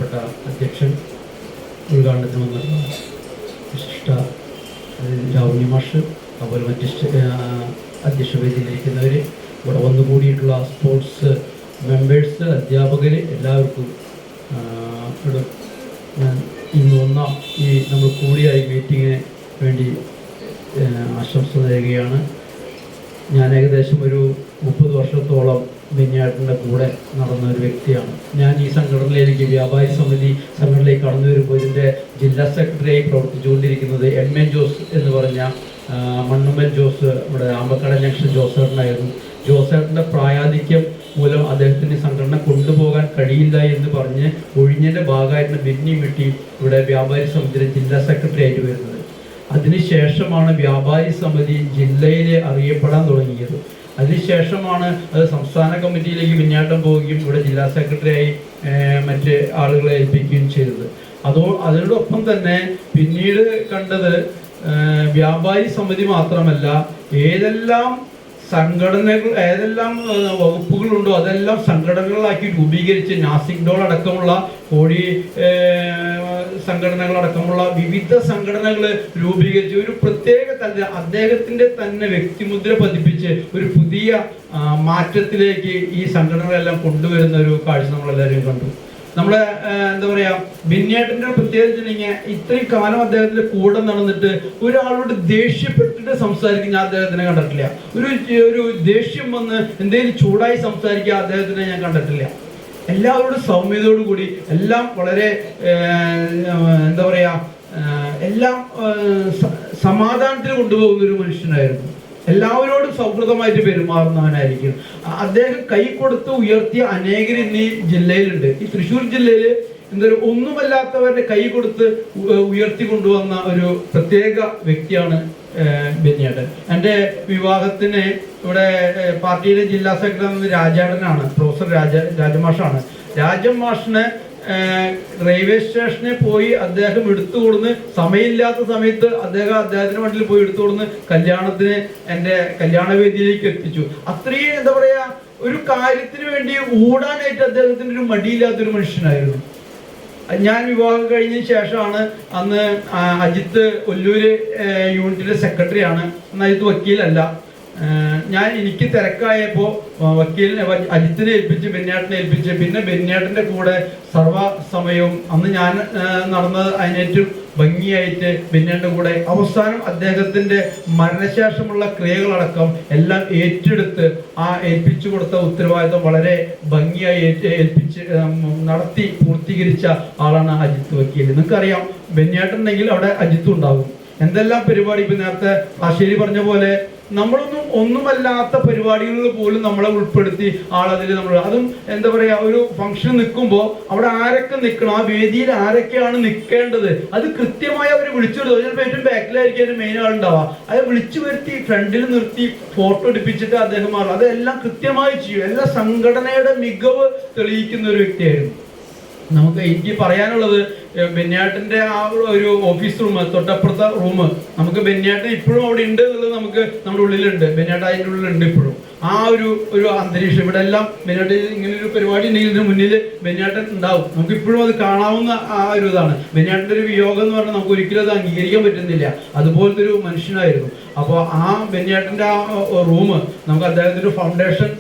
ബഹുമാനപ്പെട്ട അധ്യക്ഷൻ, ഉദ്ഘാടനത്തിന് വന്ന വിശിഷ്ട രാവുണ്ണി മാഷ്, അതുപോലെ മറ്റ് അധ്യക്ഷ വേദിയിലിരിക്കുന്നവർ, ഇവിടെ വന്നുകൂടിയിട്ടുള്ള സ്പോർട്സ് മെമ്പേഴ്സ്, അധ്യാപകർ, എല്ലാവർക്കും ഇവിടെ ഞാൻ ഇന്ന് വന്ന ഈ നമ്മൾ കൂടിയായി മീറ്റിങ്ങിന് വേണ്ടി ആശംസ നേരുകയാണ്. ഞാൻ ഏകദേശം ഒരു 30 വർഷത്തോളം ബെന്യാട്ടിൻ്റെ കൂടെ നടന്ന ഒരു വ്യക്തിയാണ്. ഞാൻ ഈ സംഘടനയിലേക്ക്, വ്യാപാരി സമിതി സംഘടനയിലേക്ക് കടന്നു വരുമ്പോൾ ഇതിൻ്റെ ജില്ലാ സെക്രട്ടറിയായി പ്രവർത്തിച്ചുകൊണ്ടിരിക്കുന്നത് എൻ ജോസ് എന്ന് പറഞ്ഞ മണ്ണുമ്മൽ ജോസ്, ഇവിടെ ആമ്പക്കട ജംഗ്ഷൻ ജോസേട്ടനായിരുന്നു. ജോസേട്ടൻ്റെ പ്രായാധിക്യം മൂലം അദ്ദേഹത്തിന് സംഘടന കൊണ്ടുപോകാൻ കഴിയില്ല എന്ന് പറഞ്ഞ് ഒഴിഞ്ഞതിൻ്റെ ഭാഗമായിട്ട് ബെന്നി മിട്ടി ഇവിടെ വ്യാപാരി സമിതിയുടെ ജില്ലാ സെക്രട്ടറി ആയിട്ട് വരുന്നത്. അതിനുശേഷമാണ് വ്യാപാരി സമിതി ജില്ലയിൽ അറിയപ്പെടാൻ തുടങ്ങിയത്. അതിനുശേഷമാണ് അത് സംസ്ഥാന കമ്മിറ്റിയിലേക്ക് പിന്നാട്ടം പോവുകയും ഇവിടെ ജില്ലാ സെക്രട്ടറിയായി മറ്റ് ആളുകളെ ഏൽപ്പിക്കുകയും ചെയ്തത്. അതിനോടൊപ്പം തന്നെ പിന്നീട് കണ്ടത് വ്യാപാരി സമിതി മാത്രമല്ല, ഏതെല്ലാം സംഘടനകൾ, ഏതെല്ലാം വകുപ്പുകളുണ്ടോ അതെല്ലാം സംഘടനകളാക്കി രൂപീകരിച്ച് നാസിക് ഡോൾ അടക്കമുള്ള കോഴി സംഘടനകളടക്കമുള്ള വിവിധ സംഘടനകൾ രൂപീകരിച്ച് ഒരു പ്രത്യേക തല അദ്ദേഹത്തിൻ്റെ തന്നെ വ്യക്തിമുദ്ര പതിപ്പിച്ച് ഒരു പുതിയ മാറ്റത്തിലേക്ക് ഈ സംഘടനകളെല്ലാം കൊണ്ടുവരുന്ന ഒരു കാഴ്ച നമ്മളെല്ലാവരും കണ്ടു. നമ്മളെ എന്താ പറയാ, ബെന്യാട്ടിൻ്റെ പ്രത്യേകിച്ച് ഇത്രയും കാലം അദ്ദേഹത്തിന്റെ കൂടെ നടന്നിട്ട് ഒരാളോട് ദേഷ്യപ്പെട്ടിട്ട് സംസാരിക്കുന്ന അദ്ദേഹത്തിനെ കണ്ടിട്ടില്ല. ഒരു ദേഷ്യം വന്ന് എന്തെങ്കിലും ചൂടായി സംസാരിക്കുക അദ്ദേഹത്തിനെ ഞാൻ കണ്ടിട്ടില്ല. എല്ലാവരോടും സൗമ്യതയോടു കൂടി, എല്ലാം വളരെ എന്താ പറയാ, എല്ലാം സമാധാനത്തിൽ കൊണ്ടുപോകുന്ന ഒരു മനുഷ്യനായിരുന്നു. എല്ലാവരോടും സൗഹൃദമായിട്ട് പെരുമാറുന്നവനായിരിക്കും. അദ്ദേഹം കൈ കൊടുത്ത് ഉയർത്തിയ അനേകർ ഇന്ന് ഈ ജില്ലയിലുണ്ട്. ഈ തൃശ്ശൂർ ജില്ലയിൽ എന്തൊരു ഒന്നുമല്ലാത്തവരുടെ കൈ കൊടുത്ത് ഉയർത്തി കൊണ്ടുവന്ന ഒരു പ്രത്യേക വ്യക്തിയാണ് ബെന്യാട്ടൻ. എൻ്റെ വിവാഹത്തിന് ഇവിടെ പാർട്ടിയുടെ ജില്ലാ സെക്രട്ടറി രാജേട്ടനാണ്, പ്രൊഫസർ രാജമാഷാണ്. രാജമാഷിനെ റെയിൽവേ സ്റ്റേഷനിൽ പോയി അദ്ദേഹം എടുത്തു കൊടുന്ന്, സമയമില്ലാത്ത സമയത്ത് അദ്ദേഹത്തിന്റെ വണ്ടിയിൽ പോയി എടുത്തു കൊടുന്ന് കല്യാണത്തിന്, എൻ്റെ കല്യാണവേദിയിലേക്ക് എത്തിച്ചു. അത്രയും എന്താ പറയാ, ഒരു കാര്യത്തിന് വേണ്ടി ഓടാനായിട്ട് അദ്ദേഹത്തിന് ഒരു മടിയില്ലാത്തൊരു മനുഷ്യനായിരുന്നു. ഞാൻ വിവാഹം കഴിഞ്ഞതിന് ശേഷമാണ്, അന്ന് അജിത്ത് ഒല്ലൂര് യൂണിറ്റിലെ സെക്രട്ടറിയാണ്, അന്ന് അജിത്ത് വക്കീലല്ല. എനിക്ക് തിരക്കായപ്പോൾ അജിത്തിനെ ഏൽപ്പിച്ച്, ബെന്യാട്ടിനെ ഏൽപ്പിച്ച്, പിന്നെ ബെന്യാട്ടിന്റെ കൂടെ സർവ്വസമയവും അന്ന് ഞാൻ നടന്നത് അതിനേറ്റവും ഭംഗിയായിട്ട് ബെന്യാട്ടിന്റെ കൂടെ. അവസാനം അദ്ദേഹത്തിന്റെ മരണശേഷമുള്ള ക്രിയകളടക്കം എല്ലാം ഏറ്റെടുത്ത് ഏൽപ്പിച്ചു കൊടുത്ത ഉത്തരവാദിത്വം വളരെ ഭംഗിയായി ഏൽപ്പിച്ച് നടത്തി പൂർത്തീകരിച്ച ആളാണ് അജിത്ത് വക്കീൽ. നിങ്ങൾക്കറിയാം, ബെന്യാട്ടുണ്ടെങ്കിൽ അവിടെ അജിത്തും ഉണ്ടാകും. എന്തെല്ലാം പരിപാടി, ഇപ്പൊ നേരത്തെ ആശേരി പറഞ്ഞ പോലെ ഒന്നുമല്ലാത്ത പരിപാടികളിൽ പോലും നമ്മളെ ഉൾപ്പെടുത്തി ആളതിൽ നമ്മൾ, അതും എന്താ പറയാ, ഒരു ഫംഗ്ഷൻ നിൽക്കുമ്പോൾ അവിടെ ആരൊക്കെ നിൽക്കണം, ആ വേദിയിൽ ആരൊക്കെയാണ് നിൽക്കേണ്ടത്, അത് കൃത്യമായി അവർ വിളിച്ചു വരുത്തും. ചിലപ്പോൾ ഏറ്റവും ബാക്കിലായിരിക്കും അതിന് മെയിൻ ആളുണ്ടാവുക. അത് വിളിച്ചു വരുത്തി ഫ്രണ്ടിൽ നിർത്തി ഫോട്ടോ എടുപ്പിച്ചിട്ട് അദ്ദേഹം മാറും. അതെല്ലാം കൃത്യമായി ചെയ്യും. എല്ലാ സംഘടനയുടെ മികവ് തെളിയിക്കുന്ന ഒരു വ്യക്തിയായിരുന്നു. എനിക്ക് പറയാനുള്ളത്, ബെന്യാട്ടിന്റെ ആ ഒരു ഓഫീസ് റൂം, തൊട്ടപ്പുറത്തെ റൂം, നമുക്ക് ബെന്യാട്ടൻ ഇപ്പോഴും അവിടെ ഉണ്ട് എന്നുള്ളത് നമുക്ക് നമ്മുടെ ഉള്ളിലുണ്ട്. ബെന്യാട്ടൻ അതിൻ്റെ ഉള്ളിലുണ്ട് ഇപ്പോഴും. ആ ഒരു അന്തരീക്ഷം ഇവിടെ എല്ലാം ബെന്യാട്ടൻ ഇങ്ങനെ ഒരു പരിപാടി ഉണ്ടെങ്കിൽ ഇതിന് മുന്നിൽ ബെന്യാട്ടൻ ഉണ്ടാവും. നമുക്ക് ഇപ്പോഴും അത് കാണാവുന്ന ആ ഒരു ഇതാണ്. ബെന്യാട്ടൻ്റെ ഒരു വിയോഗം എന്ന് പറഞ്ഞാൽ നമുക്ക് ഒരിക്കലും അത് അംഗീകരിക്കാൻ പറ്റുന്നില്ല. അതുപോലത്തെ ഒരു മനുഷ്യനായിരുന്നു. അപ്പോൾ ആ ബെന്യാട്ടൻ്റെ ആ റൂം, നമുക്ക് അദ്ദേഹത്തിൻ്റെ ഫൗണ്ടേഷൻ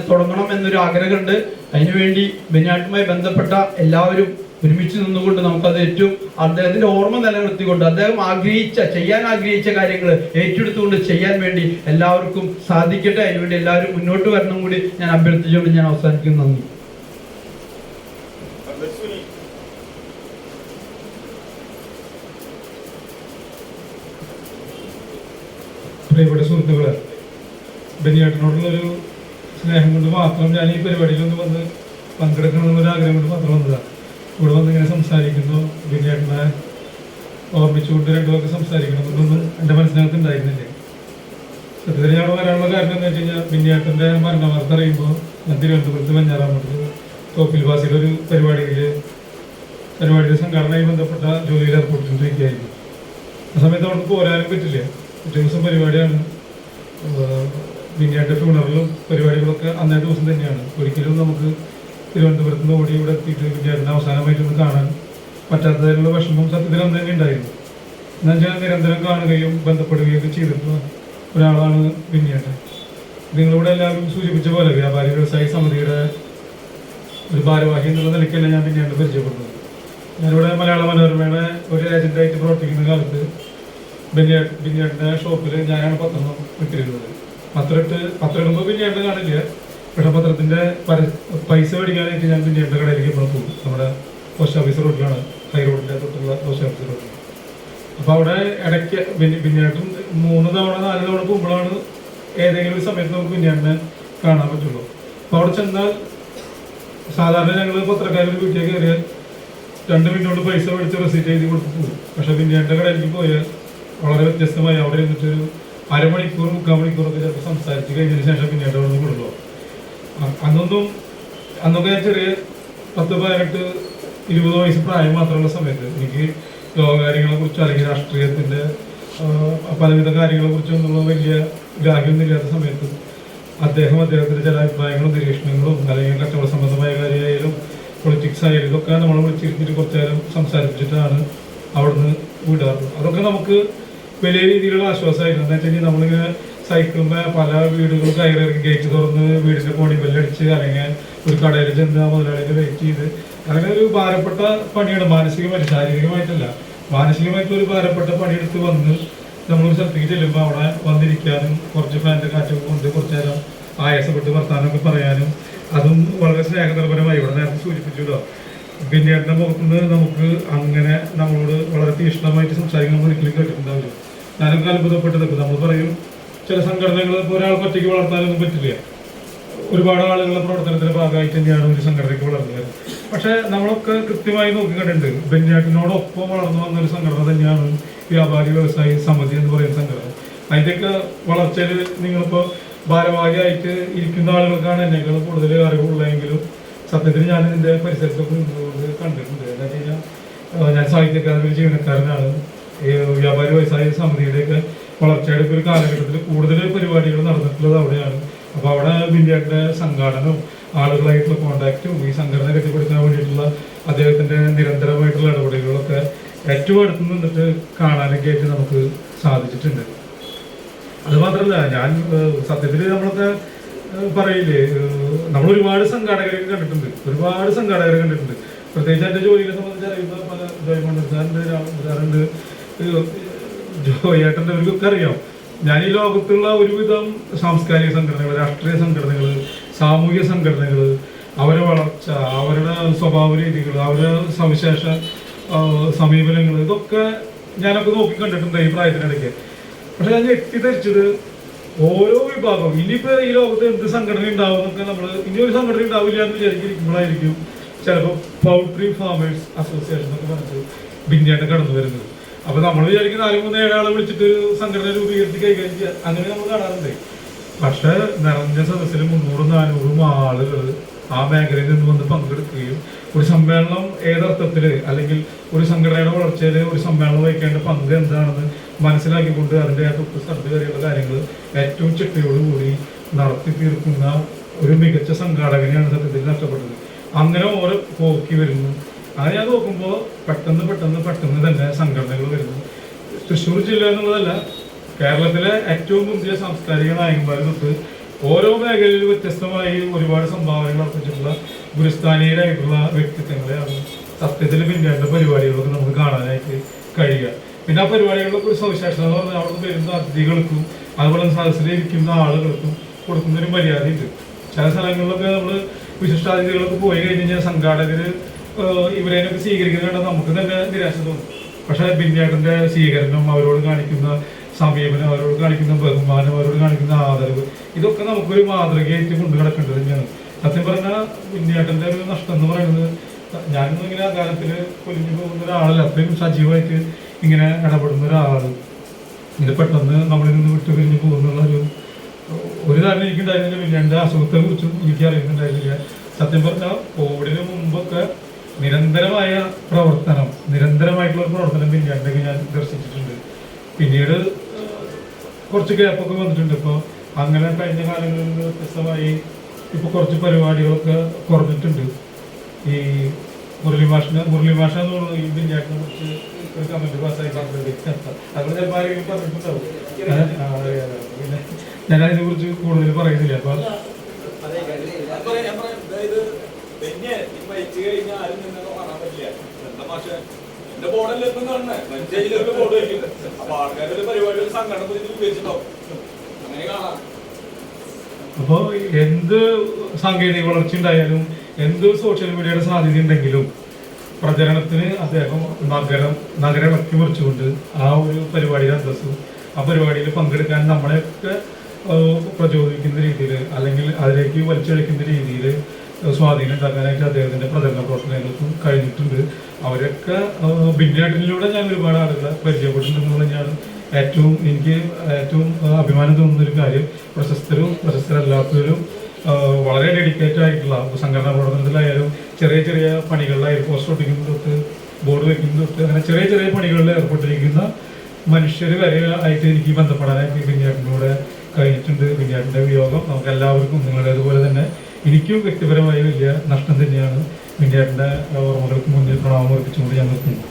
തുടങ്ങണം എന്നൊരു ആഗ്രഹമുണ്ട്. അതിനുവേണ്ടി ബെന്യാട്ടുമായി ബന്ധപ്പെട്ട എല്ലാവരും ഒരുമിച്ച് നിന്നുകൊണ്ട് നമുക്കത് ഏറ്റവും അദ്ദേഹത്തിന്റെ ഓർമ്മ നിലനിർത്തിക്കൊണ്ട് അദ്ദേഹം ചെയ്യാൻ ആഗ്രഹിച്ച കാര്യങ്ങൾ ഏറ്റെടുത്തുകൊണ്ട് ചെയ്യാൻ വേണ്ടി എല്ലാവർക്കും സാധിക്കട്ടെ. അതിനുവേണ്ടി എല്ലാവരും മുന്നോട്ട് വരണം കൂടി ഞാൻ അഭ്യർത്ഥിച്ചുകൊണ്ട് ഞാൻ അവസാനിക്കുന്നു. നന്ദി. പ്രിയപ്പെട്ട സുഹൃത്തുക്കളെ, ബെന്യാട്ടിനോടുള്ളൊരു സ്നേഹം കൊണ്ട് മാത്രം ഞാൻ ഈ പരിപാടിയിലൊന്ന് വന്ന് പങ്കെടുക്കണമെന്നൊരു ആഗ്രഹം കൊണ്ട് മാത്രം വന്നതാണ്. ഇവിടെ വന്ന് ഇങ്ങനെ സംസാരിക്കുന്നു, ബെന്യാട്ടിനെ ഓർമ്മിച്ചുകൊണ്ട് രണ്ടു പേർക്ക് സംസാരിക്കണമെന്നൊന്നും എൻ്റെ മനസ്സിനകത്ത് ഉണ്ടായിരുന്നില്ല. സത്യത്തിൽ ഞാൻ വരാനുള്ള കാരണം എന്താ വെച്ച് കഴിഞ്ഞാൽ, ബെന്യാട്ടിൻ്റെ മരണ വാർത്ത അറിയുമ്പോൾ ഞാൻ തിരുവനന്തപുരത്ത് വെഞ്ഞാറാമൂട് തോപ്പിൽ വാസിയുടെ ഒരു പരിപാടിയുടെ സംഘടനയുമായി ബന്ധപ്പെട്ട ജോലിയിൽ ഏർപ്പെട്ടിരിക്കുകയായിരുന്നു. ആ സമയത്ത് അവിടെ പോരാനും പറ്റില്ല. പിറ്റേ ദിവസം പരിപാടിയാണ്. ബെന്യാട്ടിൻ്റെ ഫ്യൂണറലും പരിപാടികളൊക്കെ അന്നേ ദിവസം തന്നെയാണ്. ഒരിക്കലും നമുക്ക് തിരുവനന്തപുരത്ത് നിന്ന് ഓടി ഇവിടെ എത്തിയിട്ട് ബിന്നിയേട്ടനെ അവസാനമായിട്ടൊന്ന് കാണാൻ പറ്റാത്തതിനുള്ള വിഷമം സത്യത്തിൽ അന്ന് തന്നെ ഉണ്ടായിരുന്നു. എന്നുവെച്ചാൽ നിരന്തരം കാണുകയും ബന്ധപ്പെടുകയൊക്കെ ചെയ്തിട്ടുള്ള ഒരാളാണ് ബിന്നിയേട്ടൻ. നിങ്ങളിവിടെ എല്ലാവരും സൂചിപ്പിച്ച പോലെ വ്യാപാരി വ്യവസായി സമിതിയുടെ ഒരു ഭാരവാഹി എന്നുള്ള നിലയ്ക്കല്ല ഞാൻ ബിന്നിയേട്ടനെ പരിചയപ്പെടുന്നത്. ഞാനിവിടെ മലയാള മനോരമയുടെ ഒരു ഏജന്റായിട്ട് പ്രവർത്തിക്കുന്ന കാലത്ത് ബിന്നിയേട്ടൻ്റെ ഷോപ്പിൽ ഞാനാണ് പത്രം ഇട്ടിരുന്നത്. പത്രം ഇടുമ്പോൾ ബിന്നിയേട്ടനെ കാണില്ല. പക്ഷെ പത്രത്തിൻ്റെ പൈസ മേടിക്കാനായിട്ട് ഞാൻ ബിന്നിയേട്ടൻ്റെ കടയിലേക്ക് എപ്പോഴും പോകും. നമ്മുടെ പോസ്റ്റ് ഓഫീസ് റോഡിലാണ്, ഹൈ റോഡിൻ്റെ തൊട്ടുള്ള പോസ്റ്റ് ഓഫീസ് റോഡിൽ. അപ്പോൾ അവിടെ ഇടയ്ക്ക് ബിന്നിയേട്ടൻ 3 തവണ 4 തവണ പോകുമ്പോഴാണ് ഏതെങ്കിലും ഒരു സമയത്ത് നമുക്ക് ബിന്നിയേട്ടനെ കാണാൻ പറ്റുള്ളൂ. അപ്പോൾ അവിടെ ചെന്നാൽ സാധാരണ ഞങ്ങൾ പത്രക്കാരൊരു വീട്ടിലേക്ക് കയറിയാൽ 2 മിനിറ്റ് കൊണ്ട് പൈസ മേടിച്ച് റെസീറ്റ് എഴുതി കൊടുത്ത് പോകും. പക്ഷെ ബിന്നിയേട്ടൻ്റെ കടയിലേക്ക് പോയാൽ വളരെ വ്യത്യസ്തമായി അവിടെ ഇരുന്നിട്ടൊരു അരമണിക്കൂർ 3/4 മണിക്കൂറൊക്കെ ചിലപ്പോൾ സംസാരിച്ച് കഴിഞ്ഞതിന് ശേഷം ബിന്നിയേട്ടൻ അവിടെ നിന്ന് വിടുള്ളൂ. അന്നൊക്കെ ഞാൻ ചെറിയ 10, 18, 20 വയസ്സ് പ്രായം മാത്രമുള്ള സമയത്ത് എനിക്ക് ലോകകാര്യങ്ങളെ കുറിച്ച് അല്ലെങ്കിൽ രാഷ്ട്രീയത്തിൻ്റെ പലവിധ കാര്യങ്ങളെ കുറിച്ചൊന്നുള്ള വലിയ ഗ്രാഹ്യമൊന്നും ഇല്ലാത്ത സമയത്ത് അദ്ദേഹത്തിൻ്റെ ചില അഭിപ്രായങ്ങളും നിരീക്ഷണങ്ങളും അല്ലെങ്കിൽ കച്ചവട സംബന്ധമായ കാര്യമായാലും പൊളിറ്റിക്സ് ആയാലും ഇതൊക്കെ നമ്മൾ വിളിച്ചിരുത്തിട്ട് കുറച്ചു നേരം സംസാരിച്ചിട്ടാണ് അവിടുന്ന് വിടാറുള്ളത്. അതൊക്കെ നമുക്ക് വലിയ രീതിയിലുള്ള ആശ്വാസമായിരുന്നു. എന്താ വെച്ച് കഴിഞ്ഞാൽ നമ്മളിങ്ങനെ സൈക്കിളിന്മേൽ പല വീടുകൾ കയറി ഗേറ്റ് തുറന്ന് വീടിൻ്റെ കോണി ബെല്ലടിച്ച് അല്ലെങ്കിൽ ഒരു കടയിൽ ചെന്ന് മുതലാളിക്ക് വെയിറ്റ് ചെയ്ത് അങ്ങനെ ഒരു ഭാരപ്പെട്ട പണിയാണ്. മാനസികമായിട്ട്, ശാരീരികമായിട്ടല്ല, മാനസികമായിട്ടൊരു ഭാരപ്പെട്ട പണിയെടുത്ത് വന്ന് നമ്മളൊരു സ്ഥലത്തേക്ക് ചെല്ലുമ്പോൾ അവിടെ വന്നിരിക്കാനും കുറച്ച് ഫാൻ്റെ കാറ്റൊക്കെ കൊണ്ട് കുറച്ച് നേരം ആയാസപ്പെട്ട് വർത്താനമൊക്കെ പറയാനും അതും വളരെ സ്നേഹനിർഭരമായി ഇവിടെ നേരത്തെ സൂചിപ്പിച്ചല്ലോ. ബിന്നിയേട്ടൻ്റെ മുഖത്തുനിന്ന് നമുക്ക് അങ്ങനെ നമ്മളോട് വളരെ തീക്ഷ്ണമായിട്ട് സംസാരിക്കാൻ ഒരിക്കലും കേട്ടിട്ടുണ്ടാവില്ല. ഞാനൊക്കെ അത്ഭുതപ്പെട്ട് നിൽക്കും. നമ്മൾ പറയും ചില സംഘടനകൾ ഇപ്പോൾ ഒരാൾക്ക് ഒറ്റയ്ക്ക് വളർത്താനൊന്നും പറ്റില്ല. ഒരുപാട് ആളുകളുടെ പ്രവർത്തനത്തിന്റെ ഭാഗമായിട്ട് തന്നെയാണ് ഒരു സംഘടനയ്ക്ക് വളർന്നത്. പക്ഷെ നമ്മളൊക്കെ കൃത്യമായി നോക്കിക്കണ്ടിട്ടുണ്ട്. ബെന്യാട്ടിനോടൊപ്പം വളർന്നു വന്ന ഒരു സംഘടന തന്നെയാണ് വ്യാപാരി വ്യവസായി സമിതി എന്ന് പറയുന്ന സംഘടന. അതിൻ്റെയൊക്കെ വളർച്ചയിൽ നിങ്ങളിപ്പോൾ ഭാരവാഹിയായിട്ട് ഇരിക്കുന്ന ആളുകൾക്കാണ് എന്നേക്കാൾ കൂടുതൽ അറിവുള്ളതെങ്കിലും സത്യത്തിൽ ഞാൻ ഇതിൻ്റെ പരിസരത്തൊക്കെ നിന്നുകൊണ്ട് കണ്ടിട്ടുണ്ട്. എന്താ വെച്ച് കഴിഞ്ഞാൽ ഞാൻ സാഹിത്യ അക്കാദമിയിൽ ജീവനക്കാരനാണ്. വ്യാപാരി വ്യവസായ സമിതിയുടെയൊക്കെ വളർച്ചയുടെ ഒരു കാലഘട്ടത്തിൽ കൂടുതൽ പരിപാടികൾ നടന്നിട്ടുള്ളത് അവിടെയാണ്. അപ്പോൾ അവിടെ ബിന്നിയേട്ടൻ്റെ സംഘാടനവും ആളുകളായിട്ടുള്ള കോണ്ടാക്റ്റും ഈ സംഘടന കെട്ടിപ്പടുക്കാൻ വേണ്ടിയിട്ടുള്ള അദ്ദേഹത്തിൻ്റെ നിരന്തരമായിട്ടുള്ള ഇടപെടലുകളൊക്കെ ഏറ്റവും അടുത്ത് നിന്നിട്ട് കാണാനൊക്കെ ആയിട്ട് നമുക്ക് സാധിച്ചിട്ടുണ്ട്. അതുമാത്രമല്ല, ഞാൻ സത്യത്തിൽ നമ്മളൊക്കെ പറയില്ലേ, നമ്മൾ ഒരുപാട് സംഘാടകരെ കണ്ടിട്ടുണ്ട്. പ്രത്യേകിച്ച് എൻ്റെ ജോലിയെ സംബന്ധിച്ച് അറിയുന്ന പല ജോയ്മണ്ഡൽ സാറിൻ്റെ ജോയേട്ടൻ്റെ അവർക്കൊക്കെ അറിയാം. ഞാൻ ഈ ലോകത്തുള്ള ഒരുവിധം സാംസ്കാരിക സംഘടനകൾ, രാഷ്ട്രീയ സംഘടനകൾ, സാമൂഹിക സംഘടനകൾ, അവരുടെ വളർച്ച, അവരുടെ സ്വഭാവ രീതികൾ, അവരുടെ സവിശേഷ സമീപനങ്ങൾ, ഇതൊക്കെ ഞാനൊക്കെ നോക്കി കണ്ടിട്ടുണ്ട് ഈ പ്രായത്തിനിടയ്ക്ക്. പക്ഷെ ഞാൻ എത്തിധരിച്ചത് ഓരോ വിഭാഗവും ഇനിയിപ്പോൾ ഈ ലോകത്ത് എന്ത് സംഘടന ഉണ്ടാവും എന്നൊക്കെ നമ്മൾ ഇനി ഒരു സംഘടന ഉണ്ടാവില്ല എന്ന് വിചാരിച്ചിരിക്കുമ്പോഴായിരിക്കും ചിലപ്പോൾ പൗൾട്രി ഫാമേഴ്സ് അസോസിയേഷൻ എന്നൊക്കെ പറഞ്ഞിട്ട് ബിന്നിയേട്ടൻ കടന്നു വരുന്നത്. അപ്പോൾ നമ്മൾ വിചാരിക്കും 4-3-7 ആളെ വിളിച്ചിട്ട് സംഘടന രൂപീകരിച്ച് കൈകാര്യം ചെയ്യുക, അങ്ങനെ നമ്മൾ കാണാറുണ്ട്. പക്ഷെ നിറഞ്ഞ സദസ്സിൽ 300-400 ആളുകൾ ആ മേഖലയിൽ നിന്ന് വന്ന് പങ്കെടുക്കുകയും ഒരു സമ്മേളനം ഏതർത്ഥത്തിൽ അല്ലെങ്കിൽ ഒരു സംഘടനയുടെ വളർച്ചയിൽ ഒരു സമ്മേളനം വഹിക്കേണ്ട പങ്ക് എന്താണെന്ന് മനസ്സിലാക്കിക്കൊണ്ട് അതിൻ്റെ തൊട്ട് സ്ഥലത്ത് വരെയുള്ള കാര്യങ്ങൾ ഏറ്റവും ചിട്ടയോടുകൂടി നടത്തി തീർക്കുന്ന ഒരു മികച്ച സംഘാടകനെയാണ് സത്യത്തിൽ നഷ്ടപ്പെട്ടത്. അങ്ങനെ ഓരോ പോക്കി വരുന്നു. അത് ഞാൻ നോക്കുമ്പോൾ പെട്ടെന്ന് തന്നെ സംഘടനകൾ വരുന്നു. തൃശ്ശൂർ ജില്ല എന്നുള്ളതല്ല, കേരളത്തിലെ ഏറ്റവും മുന്തിയ സാംസ്കാരിക നായകന്മാർ തൊട്ട് ഓരോ മേഖലയിൽ വ്യത്യസ്തമായി ഒരുപാട് സംഭാവനകൾ അർപ്പിച്ചിട്ടുള്ള ഗുരുസ്ഥാനീയരായിട്ടുള്ള വ്യക്തിത്വങ്ങളെയാണ് സത്യത്തിൽ ബിന്നിയേട്ടൻ്റെ പരിപാടികളൊക്കെ നമുക്ക് കാണാനായിട്ട് കഴിയുക. പിന്നെ ആ പരിപാടികളിലൊക്കെ ഒരു സവിശേഷത എന്ന് പറഞ്ഞാൽ അവിടെ നിന്ന് വരുന്ന അതിഥികൾക്കും അതുപോലെ സദസ്സിലിരിക്കുന്ന ആളുകൾക്കും കൊടുക്കുന്നൊരു മര്യാദയുണ്ട്. ചില സ്ഥലങ്ങളിലൊക്കെ നമ്മൾ വിശിഷ്ടാതിഥികളൊക്കെ പോയി കഴിഞ്ഞ് കഴിഞ്ഞാൽ സംഘാടകർ ഇവരേനൊക്കെ സ്വീകരിക്കുന്നത് നമുക്ക് തന്നെ നിരാശ തോന്നും. പക്ഷേ ബിന്നിയേട്ടൻ്റെ സ്വീകരണം, അവരോട് കാണിക്കുന്ന സമീപനം, അവരോട് കാണിക്കുന്ന ബഹുമാനം, അവരോട് കാണിക്കുന്ന ആദരവ്, ഇതൊക്കെ നമുക്കൊരു മാതൃകയായിട്ട് കൊണ്ടു കിടക്കേണ്ടത് തന്നെയാണ്. സത്യം പറഞ്ഞാൽ ബിന്നിയേട്ടൻ്റെ ഒരു നഷ്ടം എന്ന് പറയുന്നത്, ഞാനൊന്നും ഇങ്ങനെ ആ കാലത്തിൽ പൊലിഞ്ഞു പോകുന്ന ഒരാളല്ല, അത്രയും സജീവമായിട്ട് ഇങ്ങനെ ഇടപെടുന്ന ഒരാൾ ഇത് പെട്ടെന്ന് നമ്മളിൽ നിന്ന് വിട്ടു പിരിഞ്ഞു പോകുന്നുള്ള ഒരു ധാരണ എനിക്കുണ്ടായിരുന്നില്ല. ബിന്നിയേട്ടൻ്റെ അസുഖത്തെ കുറിച്ചും എനിക്ക് അറിയുന്നുണ്ടായിരുന്നില്ല. സത്യം പറഞ്ഞാൽ കോവിഡിന് മുമ്പൊക്കെ നിരന്തരമായിട്ടുള്ള പ്രവർത്തനം ബിന്നിയേട്ടൻ്റെ ഞാൻ ദർശിച്ചിട്ടുണ്ട്. പിന്നീട് കുറച്ച് ഗ്യാപ്പൊക്കെ വന്നിട്ടുണ്ട്. ഇപ്പോൾ അങ്ങനെ കഴിഞ്ഞ കാലങ്ങളിൽ നിന്ന് വ്യത്യസ്തമായി ഇപ്പോൾ കുറച്ച് പരിപാടികളൊക്കെ കുറഞ്ഞിട്ടുണ്ട്. ഈ മുരളി മാഷ എന്ന് പറയുന്നത് ഈ ബെന്യാട്ടിനെ കുറിച്ച് ഒരു കമന്റ് പാസ്സായി പറഞ്ഞത് അതുകൊണ്ട് ചിലപ്പോൾ ആരെങ്കിലും പറഞ്ഞിട്ടുണ്ടാവും. പിന്നെ ഞാൻ അതിനെ കുറിച്ച് കൂടുതൽ പറയുന്നില്ല. അപ്പൊ അപ്പോൾ എന്ത് സാങ്കേതിക വളർച്ച ഉണ്ടായാലും എന്ത് സോഷ്യൽ മീഡിയയുടെ സാധ്യത ഉണ്ടെങ്കിലും പ്രചരണത്തിന് അദ്ദേഹം നഗരം ഇളക്കിമറിച്ചുകൊണ്ട് ആ ഒരു പരിപാടിയുടെ അന്തസ്സും ആ പരിപാടിയിൽ പങ്കെടുക്കാൻ നമ്മളെയൊക്കെ പ്രചോദിപ്പിക്കുന്ന രീതിയിൽ അല്ലെങ്കിൽ അതിലേക്ക് വലിച്ചഴിക്കുന്ന രീതിയിൽ സ്വാധീനം ഉണ്ടാക്കാനായിട്ട് അദ്ദേഹത്തിൻ്റെ പ്രചരണ പ്രവർത്തനങ്ങൾക്കും കഴിഞ്ഞിട്ടുണ്ട്. അവരൊക്കെ ബെന്യാട്ടിനിലൂടെ ഞാൻ ഒരുപാട് ആളുകളെ പരിചയപ്പെട്ടിട്ടുണ്ടെന്നുള്ള ഞാൻ എനിക്ക് ഏറ്റവും അഭിമാനം തോന്നുന്ന ഒരു കാര്യം. പ്രശസ്തരല്ലാത്തവരും വളരെ ഡെഡിക്കേറ്റഡ് ആയിട്ടുള്ള സംഘടനാ പ്രവർത്തനത്തിലായാലും ചെറിയ ചെറിയ പണികളിലായാലും പോസ്റ്റർ ഒട്ടിക്കുന്ന തൊട്ട് ബോർഡ് വെക്കുന്ന തൊട്ട് അങ്ങനെ ചെറിയ ചെറിയ പണികളിൽ ഏർപ്പെട്ടിരിക്കുന്ന മനുഷ്യർ വരെ ആയിട്ട് എനിക്ക് ബന്ധപ്പെടാനായിട്ട് ബെന്യാട്ടിലൂടെ കഴിഞ്ഞിട്ടുണ്ട്. ബെന്യാട്ടിൻ്റെ വിയോഗം നമുക്ക് എല്ലാവർക്കും നിങ്ങളുടേതുപോലെ തന്നെ എനിക്കും വ്യക്തിപരമായി വലിയ നഷ്ടം തന്നെയാണ്. ബെന്യാട്ടിൻ്റെ ഓർമ്മകൾക്ക് മുന്നിൽ പ്രണാമം അർപ്പിച്ചുകൊണ്ട് ഞാൻ നിർത്തുന്നു.